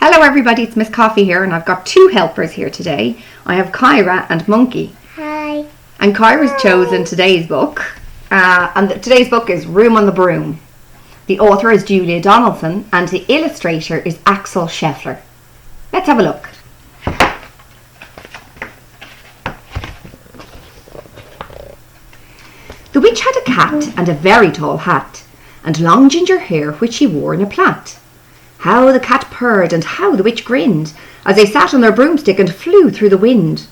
Hello everybody, it's Miss Coffee here and I've got two helpers here today. I have Kyra and Monkey. Hi. And Kyra's chosen today's book. Today's book is Room on the Broom. The author is Julia Donaldson and the illustrator is Axel Scheffler. Let's have a look. The witch had a cat and a very tall hat, and long ginger hair which she wore in a plait. How the cat purred and how the witch grinned, as they sat on their broomstick and flew through the wind.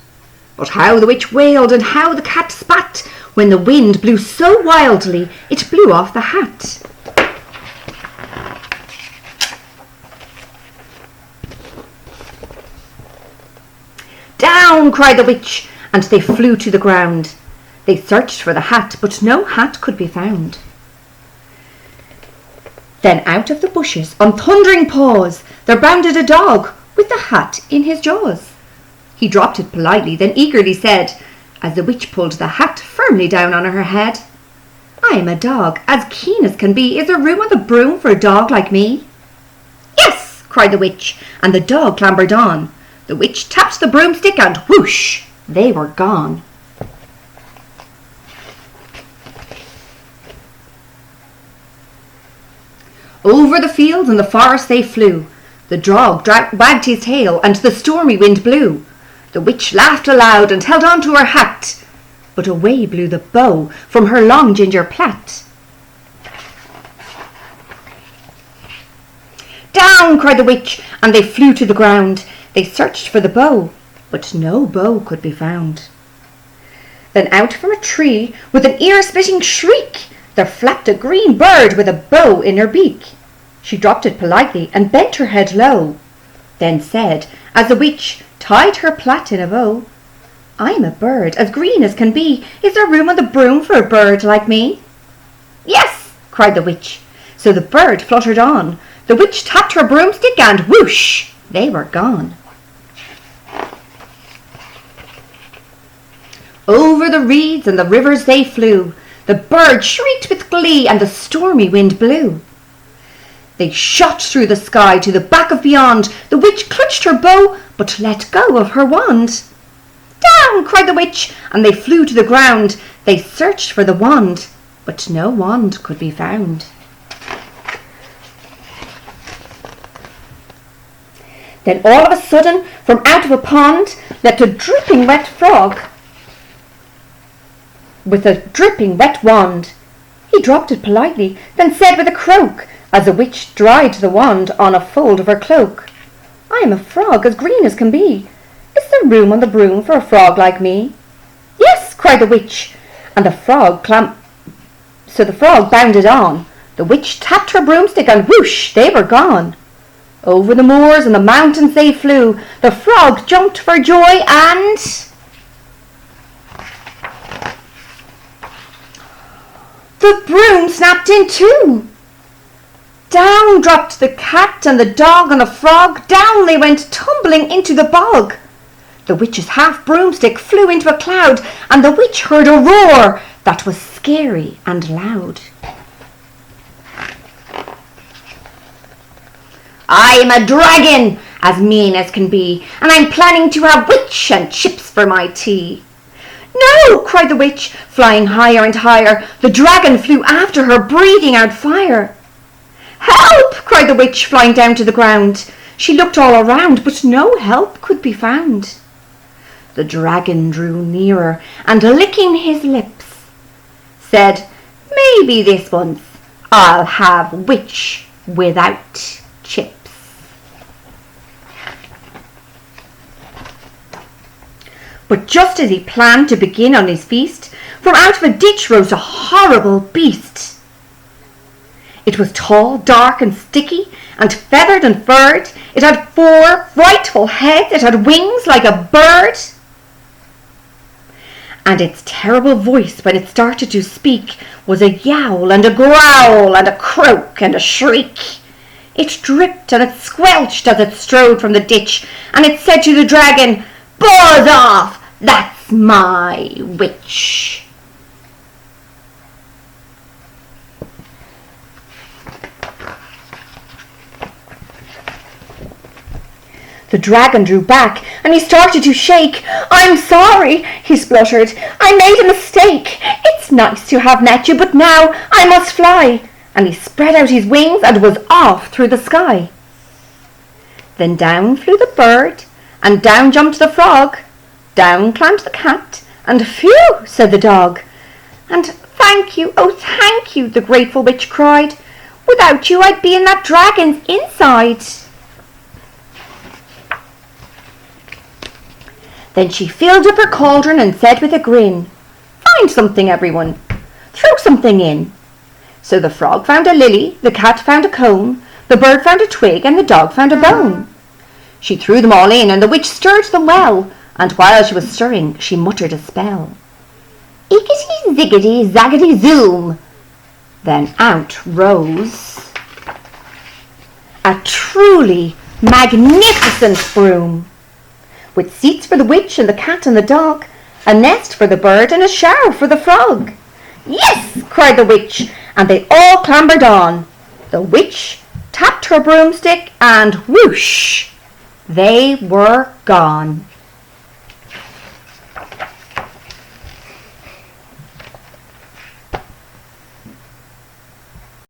But how the witch wailed and how the cat spat, when the wind blew so wildly it blew off the hat. Down, cried the witch, and they flew to the ground. They searched for the hat, but no hat could be found. Then out of the bushes, on thundering paws, there bounded a dog with the hat in his jaws. He dropped it politely, then eagerly said, as the witch pulled the hat firmly down on her head, "I am a dog, as keen as can be. Is there room on the broom for a dog like me?" "Yes," cried the witch, and the dog clambered on. The witch tapped the broomstick and whoosh, they were gone. Over the fields and the forest they flew. The dog wagged his tail and the stormy wind blew. The witch laughed aloud and held on to her hat, but away blew the bow from her long ginger plait. Down, cried the witch, and they flew to the ground. They searched for the bow, but no bow could be found. Then out from a tree, with an ear-splitting shriek, there flapped a green bird with a bow in her beak. She dropped it politely and bent her head low, then said, as the witch tied her plait in a bow, "I'm a bird as green as can be. Is there room on the broom for a bird like me?" "Yes," cried the witch. So the bird fluttered on. The witch tapped her broomstick and whoosh, they were gone. Over the reeds and the rivers they flew. The bird shrieked with glee and the stormy wind blew. They shot through the sky to the back of beyond. The witch clutched her bow, but let go of her wand. Down, cried the witch, and they flew to the ground. They searched for the wand, but no wand could be found. Then all of a sudden, from out of a pond, leapt a dripping wet frog with a dripping wet wand. He dropped it politely, then said with a croak, as the witch dried the wand on a fold of her cloak, "I am a frog as green as can be. Is there room on the broom for a frog like me?" "Yes," cried the witch, and the frog bounded on. The witch tapped her broomstick and whoosh, they were gone. Over the moors and the mountains they flew. The frog jumped for joy and the broom snapped in two. Down dropped the cat and the dog and the frog. Down they went tumbling into the bog. The witch's half broomstick flew into a cloud, and the witch heard a roar that was scary and loud. "I'm a dragon, as mean as can be, and I'm planning to have witch and chips for my tea." "No," cried the witch, flying higher and higher. The dragon flew after her, breathing out fire. "Help!" cried the witch, flying down to the ground. She looked all around, but no help could be found. The dragon drew nearer, and licking his lips, said, "Maybe this once I'll have witch without chips." But just as he planned to begin on his feast, from out of a ditch rose a horrible beast. It was tall, dark and sticky, and feathered and furred. It had 4 frightful heads. It had wings like a bird. And its terrible voice, when it started to speak, was a yowl and a growl and a croak and a shriek. It dripped and it squelched as it strode from the ditch, and it said to the dragon, "Buzz off, that's my witch." The dragon drew back and he started to shake. "I'm sorry," he spluttered. "I made a mistake. It's nice to have met you, but now I must fly." And he spread out his wings and was off through the sky. Then down flew the bird, and down jumped the frog. Down climbed the cat, and "Phew," said the dog. And "Thank you, oh thank you," the grateful witch cried. "Without you I'd be in that dragon's inside." Then she filled up her cauldron and said with a grin, "Find something, everyone. Throw something in." So the frog found a lily, the cat found a cone, the bird found a twig, and the dog found a bone. She threw them all in, and the witch stirred them well, and while she was stirring, she muttered a spell. "Ickety ziggety zaggety zoom." Then out rose a truly magnificent broom, with seats for the witch and the cat and the dog, a nest for the bird and a shower for the frog. "Yes!" cried the witch, and they all clambered on. The witch tapped her broomstick and whoosh, they were gone.